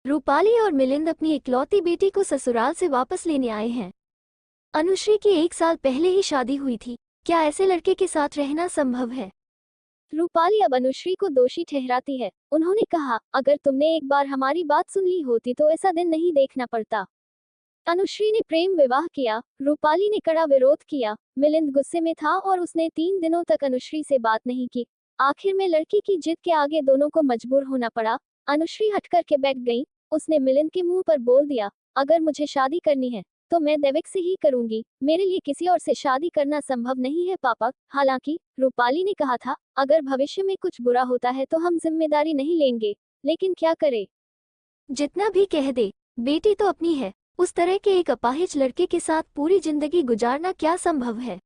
रूपाली और मिलिंद अपनी इकलौती बेटी को ससुराल से वापस लेने आए हैं। अनुश्री की 1 साल पहले ही शादी हुई थी। क्या ऐसे लड़के के साथ रहना संभव है? रूपाली अब अनुश्री को दोषी ठहराती है। उन्होंने कहा, अगर तुमने एक बार हमारी बात सुन ली होती तो ऐसा दिन नहीं देखना पड़ता। अनुश्री ने प्रेम विवाह किया, रूपाली ने कड़ा विरोध किया। मिलिंद गुस्से में था और उसने 3 दिनों तक अनुश्री से बात नहीं की। आखिर में लड़की की जिद के आगे दोनों को मजबूर होना पड़ा। अनुश्री हट कर के बैठ गई। उसने मिलिंद के मुंह पर बोल दिया, अगर मुझे शादी करनी है तो मैं दैविक से ही करूंगी। मेरे लिए किसी और से शादी करना संभव नहीं है पापा। हालांकि रूपाली ने कहा था, अगर भविष्य में कुछ बुरा होता है तो हम जिम्मेदारी नहीं लेंगे, लेकिन क्या करे। जितना भी कह दे, बेटी तो अपनी है। उस तरह के एक अपाहिज लड़के के साथ पूरी जिंदगी गुजारना क्या संभव है?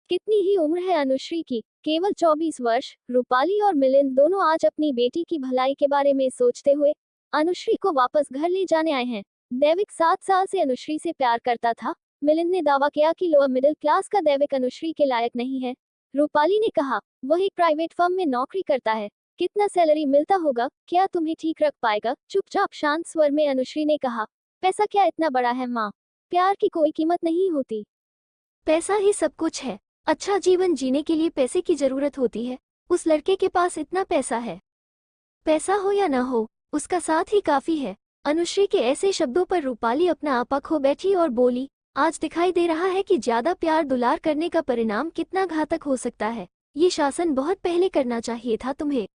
कितनी ही उम्र है अनुश्री की? केवल 24 वर्ष। रूपाली और मिलिंद दोनों आज अपनी बेटी की भलाई के बारे में सोचते हुए अनुश्री को वापस घर ले जाने आए हैं। दैविक 7 साल से अनुश्री से प्यार करता था। मिलिंद ने दावा किया कि लोअर मिडिल क्लास का दैविक अनुश्री के लायक नहीं है। रूपाली ने कहा, वह एक प्राइवेट फर्म में नौकरी करता है। कितना सैलरी मिलता होगा, क्या तुम्हें ठीक रख पाएगा? चुपचाप शांत स्वर में अनुश्री ने कहा, पैसा क्या इतना बड़ा है माँ? प्यार की कोई कीमत नहीं होती। पैसा ही सब कुछ है। अच्छा जीवन जीने के लिए पैसे की जरूरत होती है। उस लड़के के पास इतना पैसा है। पैसा हो या ना हो, उसका साथ ही काफी है। अनुश्री के ऐसे शब्दों पर रूपाली अपना आपा खो बैठी और बोली, आज दिखाई दे रहा है कि ज्यादा प्यार दुलार करने का परिणाम कितना घातक हो सकता है। ये शासन बहुत पहले करना चाहिए था तुम्हें।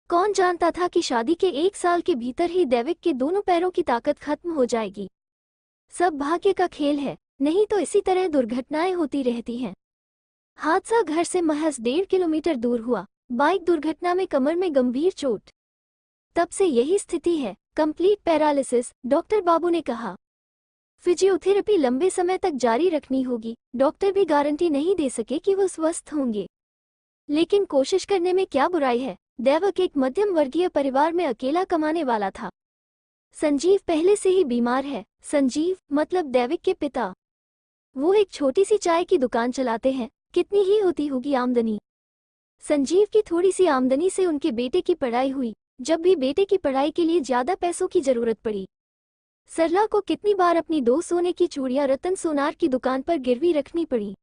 कौन जानता था कि शादी के 1 साल के भीतर ही दैविक के दोनों पैरों की ताकत खत्म हो जाएगी। सब भाग्य का खेल है, नहीं तो इसी तरह दुर्घटनाएं होती रहती हैं। हादसा घर से महज 1.5 किलोमीटर दूर हुआ। बाइक दुर्घटना में कमर में गंभीर चोट। तब से यही स्थिति है, कंप्लीट पैरालिसिस, डॉक्टर बाबू ने कहा। फिजियोथेरेपी लंबे समय तक जारी रखनी होगी। डॉक्टर भी गारंटी नहीं दे सके कि वो स्वस्थ होंगे, लेकिन कोशिश करने में क्या बुराई है। दैविक एक मध्यम वर्गीय परिवार में अकेला कमाने वाला था। संजीव पहले से ही बीमार है। संजीव मतलब दैविक के पिता। वो एक छोटी सी चाय की दुकान चलाते हैं। कितनी ही होती होगी आमदनी? संजीव की थोड़ी सी आमदनी से उनके बेटे की पढ़ाई हुई। जब भी बेटे की पढ़ाई के लिए ज्यादा पैसों की जरूरत पड़ी, सरला को कितनी बार अपनी 2 सोने की चूड़ियां रतन सोनार की दुकान पर गिरवी रखनी पड़ी।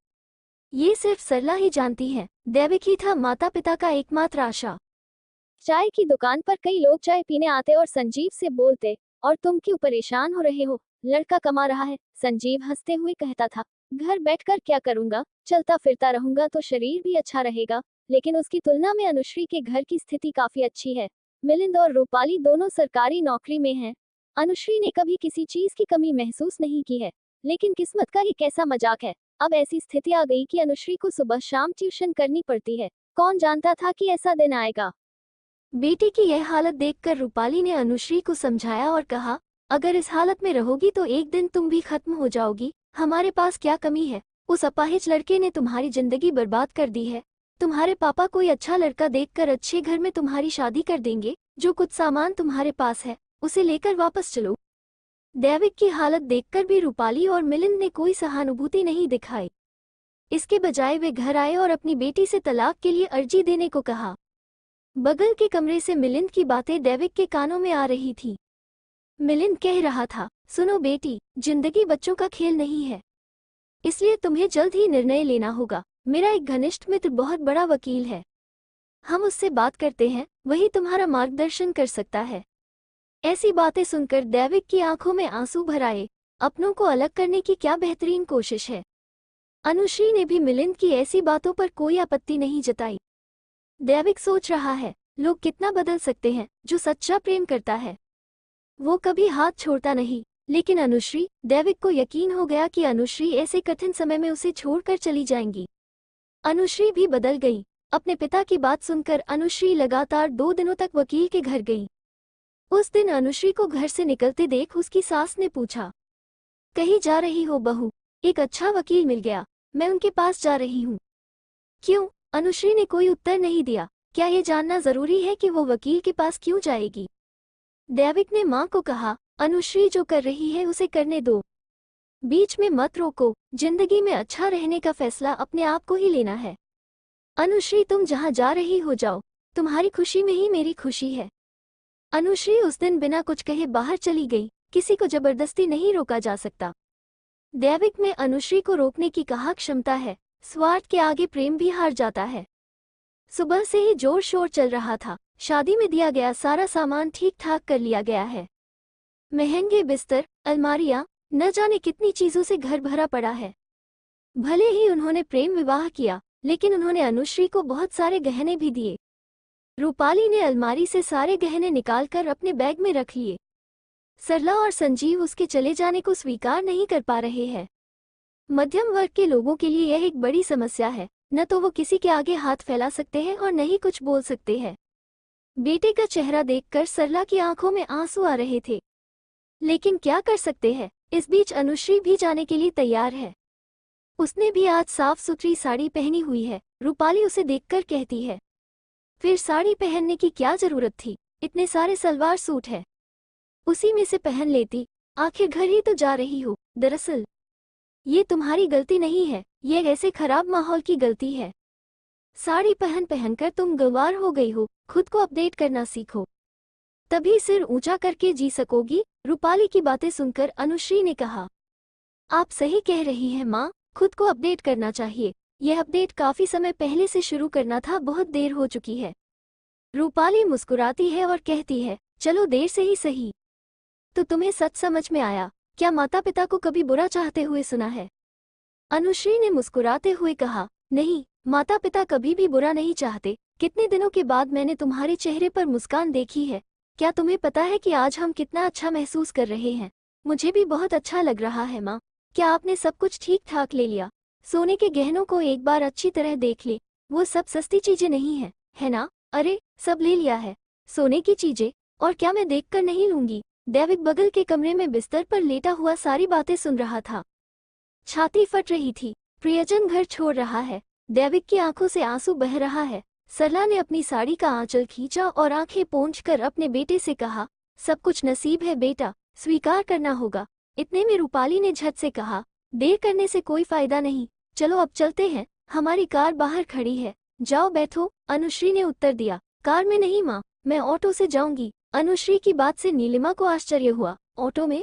ये सिर्फ सरला ही जानती है। दैविक ही था माता पिता का एकमात्र आशा। चाय की दुकान पर कई लोग चाय पीने आते और संजीव से बोलते, और तुम क्यों परेशान हो रहे हो? लड़का कमा रहा है। संजीव हंसते हुए कहता था, घर बैठकर क्या करूंगा, चलता फिरता रहूंगा तो शरीर भी अच्छा रहेगा। लेकिन उसकी तुलना में अनुश्री के घर की स्थिति काफी अच्छी है। मिलिंद और रूपाली दोनों सरकारी नौकरी में हैं। अनुश्री ने कभी किसी चीज की कमी महसूस नहीं की है। लेकिन किस्मत का ही कैसा मजाक है, अब ऐसी स्थिति आ गई कि अनुश्री को सुबह शाम ट्यूशन करनी पड़ती है। कौन जानता था कि ऐसा दिन आएगा। बेटी की यह हालत देखकर रूपाली ने अनुश्री को समझाया और कहा, अगर इस हालत में रहोगी तो एक दिन तुम भी खत्म हो जाओगी। हमारे पास क्या कमी है? उस अपाहिज लड़के ने तुम्हारी जिंदगी बर्बाद कर दी है। तुम्हारे पापा कोई अच्छा लड़का देखकर अच्छे घर में तुम्हारी शादी कर देंगे। जो कुछ सामान तुम्हारे पास है उसे लेकर वापस चलो। दैविक की हालत देखकर भी रूपाली और मिलिंद ने कोई सहानुभूति नहीं दिखाई। इसके बजाय वे घर आए और अपनी बेटी से तलाक के लिए अर्जी देने को कहा। बगल के कमरे से मिलिंद की बातें दैविक के कानों में आ रही थी। मिलिंद कह रहा था, सुनो बेटी, जिंदगी बच्चों का खेल नहीं है, इसलिए तुम्हें जल्द ही निर्णय लेना होगा। मेरा एक घनिष्ठ मित्र बहुत बड़ा वकील है, हम उससे बात करते हैं, वही तुम्हारा मार्गदर्शन कर सकता है। ऐसी बातें सुनकर दैविक की आंखों में आंसू भर आए। अपनों को अलग करने की क्या बेहतरीन कोशिश है। अनुश्री ने भी मिलिंद की ऐसी बातों पर कोई आपत्ति नहीं जताई। दैविक सोच रहा है, लोग कितना बदल सकते हैं। जो सच्चा प्रेम करता है वो कभी हाथ छोड़ता नहीं। लेकिन अनुश्री, दैविक को यकीन हो गया कि अनुश्री ऐसे कठिन समय में उसे छोड़कर चली जाएंगी। अनुश्री भी बदल गई। अपने पिता की बात सुनकर अनुश्री लगातार 2 दिनों तक वकील के घर गई। उस दिन अनुश्री को घर से निकलते देख उसकी सास ने पूछा, कहीं जा रही हो बहू? एक अच्छा वकील मिल गया, मैं उनके पास जा रही हूँ। क्यों? अनुश्री ने कोई उत्तर नहीं दिया। क्या ये जानना जरूरी है कि वो वकील के पास क्यों जाएगी? दैविक ने मां को कहा, अनुश्री जो कर रही है उसे करने दो, बीच में मत रोको। जिंदगी में अच्छा रहने का फैसला अपने आप को ही लेना है। अनुश्री, तुम जहां जा रही हो जाओ, तुम्हारी खुशी में ही मेरी खुशी है। अनुश्री उस दिन बिना कुछ कहे बाहर चली गई। किसी को जबरदस्ती नहीं रोका जा सकता। दैविक में अनुश्री को रोकने की कहा क्षमता है। स्वार्थ के आगे प्रेम भी हार जाता है। सुबह से ही जोर शोर चल रहा था। शादी में दिया गया सारा सामान ठीक ठाक कर लिया गया है। महंगे बिस्तर, अलमारियां, न जाने कितनी चीजों से घर भरा पड़ा है। भले ही उन्होंने प्रेम विवाह किया, लेकिन उन्होंने अनुश्री को बहुत सारे गहने भी दिए। रूपाली ने अलमारी से सारे गहने निकालकर अपने बैग में रख लिए। सरला और संजीव उसके चले जाने को स्वीकार नहीं कर पा रहे हैं। मध्यम वर्ग के लोगों के लिए यह एक बड़ी समस्या है। न तो वो किसी के आगे हाथ फैला सकते हैं और न ही कुछ बोल सकते हैं। बेटे का चेहरा देखकर सरला की आंखों में आंसू आ रहे थे, लेकिन क्या कर सकते हैं। इस बीच अनुश्री भी जाने के लिए तैयार है। उसने भी आज साफ सुथरी साड़ी पहनी हुई है। रूपाली उसे देखकर कहती है, फिर साड़ी पहनने की क्या जरूरत थी, इतने सारे सलवार सूट है, उसी में से पहन लेती। आखिर घर ही तो जा रही हो। दरअसल ये तुम्हारी गलती नहीं है, ये ऐसे खराब माहौल की गलती है। साड़ी पहन पहनकर तुम गंवार हो गई हो। खुद को अपडेट करना सीखो, तभी सिर ऊंचा करके जी सकोगी। रूपाली की बातें सुनकर अनुश्री ने कहा, आप सही कह रही हैं माँ, खुद को अपडेट करना चाहिए। यह अपडेट काफी समय पहले से शुरू करना था, बहुत देर हो चुकी है। रूपाली मुस्कुराती है और कहती है, चलो देर से ही सही। तो तुम्हें सच समझ में आया। क्या माता पिता को कभी बुरा चाहते हुए सुना है? अनुश्री ने मुस्कुराते हुए कहा, नहीं, माता पिता कभी भी बुरा नहीं चाहते। कितने दिनों के बाद मैंने तुम्हारे चेहरे पर मुस्कान देखी है। क्या तुम्हें पता है कि आज हम कितना अच्छा महसूस कर रहे हैं? मुझे भी बहुत अच्छा लग रहा है माँ। क्या आपने सब कुछ ठीक ठाक ले लिया? सोने के गहनों को एक बार अच्छी तरह देख ले, वो सब सस्ती चीजें नहीं है, है ना? अरे सब ले लिया है, सोने की चीजें। और क्या मैं देखकर नहीं लूंगी? दैविक बगल के कमरे में बिस्तर पर लेटा हुआ सारी बातें सुन रहा था। छाती फट रही थी। प्रियजन घर छोड़ रहा है। दैविक की आंखों से आंसू बह रहा है। सरला ने अपनी साड़ी का आंचल खींचा और आंखें पोंछकर अपने बेटे से कहा, सब कुछ नसीब है बेटा, स्वीकार करना होगा। इतने में रूपाली ने झट से कहा, देर करने से कोई फायदा नहीं, चलो अब चलते हैं, हमारी कार बाहर खड़ी है, जाओ बैठो। अनुश्री ने उत्तर दिया, कार में नहीं माँ, मैं ऑटो से जाऊंगी। अनुश्री की बात से नीलिमा को आश्चर्य हुआ, ऑटो में?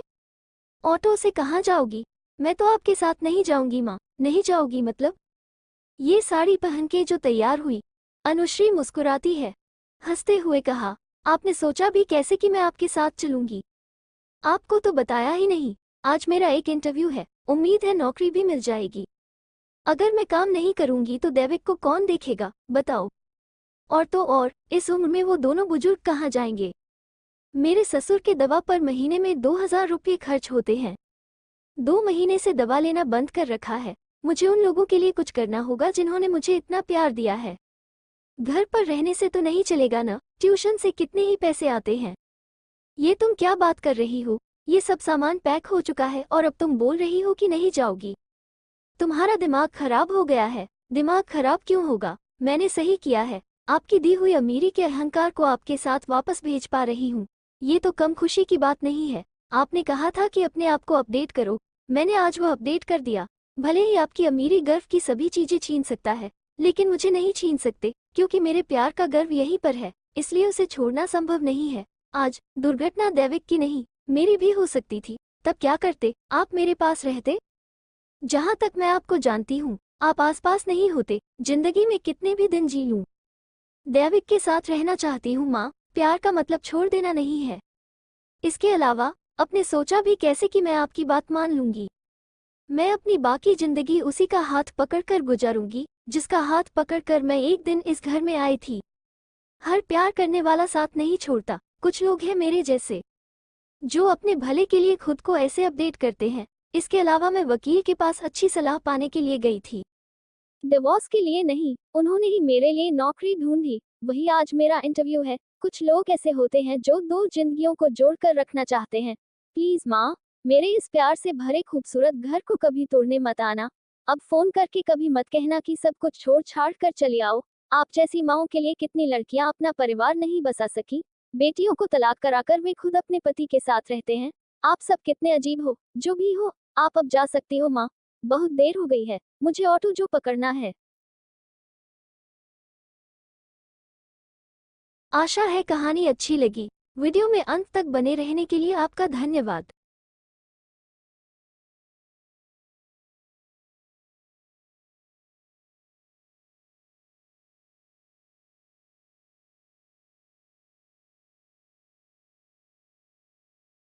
ऑटो से कहाँ जाओगी? मैं तो आपके साथ नहीं जाऊंगी माँ। नहीं जाओगी मतलब? ये साड़ी पहन के जो तैयार हुई। अनुश्री मुस्कुराती है, हंसते हुए कहा, आपने सोचा भी कैसे कि मैं आपके साथ चलूंगी? आपको तो बताया ही नहीं, आज मेरा एक इंटरव्यू है, उम्मीद है नौकरी भी मिल जाएगी। अगर मैं काम नहीं करूंगी तो दैविक को कौन देखेगा बताओ? और तो और, इस उम्र में वो दोनों बुजुर्ग कहाँ जाएंगे? मेरे ससुर के दवा पर महीने में 2000 रुपये खर्च होते हैं। 2 महीने से दवा लेना बंद कर रखा है। मुझे उन लोगों के लिए कुछ करना होगा जिन्होंने मुझे इतना प्यार दिया है। घर पर रहने से तो नहीं चलेगा ना, ट्यूशन से कितने ही पैसे आते हैं। ये तुम क्या बात कर रही हो? ये सब सामान पैक हो चुका है और अब तुम बोल रही हो कि नहीं जाओगी? तुम्हारा दिमाग खराब हो गया है। दिमाग खराब क्यों होगा? मैंने सही किया है। आपकी दी हुई अमीरी के अहंकार को आपके साथ वापस भेज पा रही हूँ। ये तो कम खुशी की बात नहीं है। आपने कहा था कि अपने आप को अपडेट करो, मैंने आज वो अपडेट कर दिया। भले ही आपकी अमीरी गर्व की सभी चीजें छीन सकता है, लेकिन मुझे नहीं छीन सकते, क्योंकि मेरे प्यार का गर्व यहीं पर है, इसलिए उसे छोड़ना संभव नहीं है। आज दुर्घटना दैविक की नहीं, मेरी भी हो सकती थी। तब क्या करते? आप मेरे पास रहते। जहां तक मैं आपको जानती हूँ, आप आसपास नहीं होते। जिंदगी में कितने भी दिन जी लूं, दैविक के साथ रहना चाहती हूँ माँ। प्यार का मतलब छोड़ देना नहीं है। इसके अलावा आपने सोचा भी कैसे कि मैं आपकी बात मान लूंगी? मैं अपनी बाकी जिंदगी उसी का हाथ पकड़कर गुजारूंगी, जिसका हाथ पकड़कर मैं एक दिन इस घर में आई थी। हर प्यार करने वाला साथ नहीं छोड़ता। कुछ लोग हैं मेरे जैसे, जो अपने भले के लिए खुद को ऐसे अपडेट करते हैं। इसके अलावा मैं वकील के पास अच्छी सलाह पाने के लिए गई थी, डिवोर्स के लिए नहीं। उन्होंने ही मेरे लिए नौकरी ढूंढी। वही आज मेरा इंटरव्यू है। कुछ लोग ऐसे होते हैं जो 2 जिंदगियों को जोड़कर रखना चाहते हैं। प्लीज माँ, मेरे इस प्यार से भरे खूबसूरत घर को कभी तोड़ने मत आना। अब फोन करके कभी मत कहना कि सब कुछ छोड़ छाड़ कर चले आओ। आप जैसी माँओं के लिए कितनी लड़कियां अपना परिवार नहीं बसा सकी। बेटियों को तलाक कराकर वे खुद अपने पति के साथ रहते हैं। आप सब कितने अजीब हो। जो भी हो, आप अब जा सकती हो माँ, बहुत देर हो गई है, मुझे ऑटो जो पकड़ना है। आशा है कहानी अच्छी लगी। वीडियो में अंत तक बने रहने के लिए आपका धन्यवाद।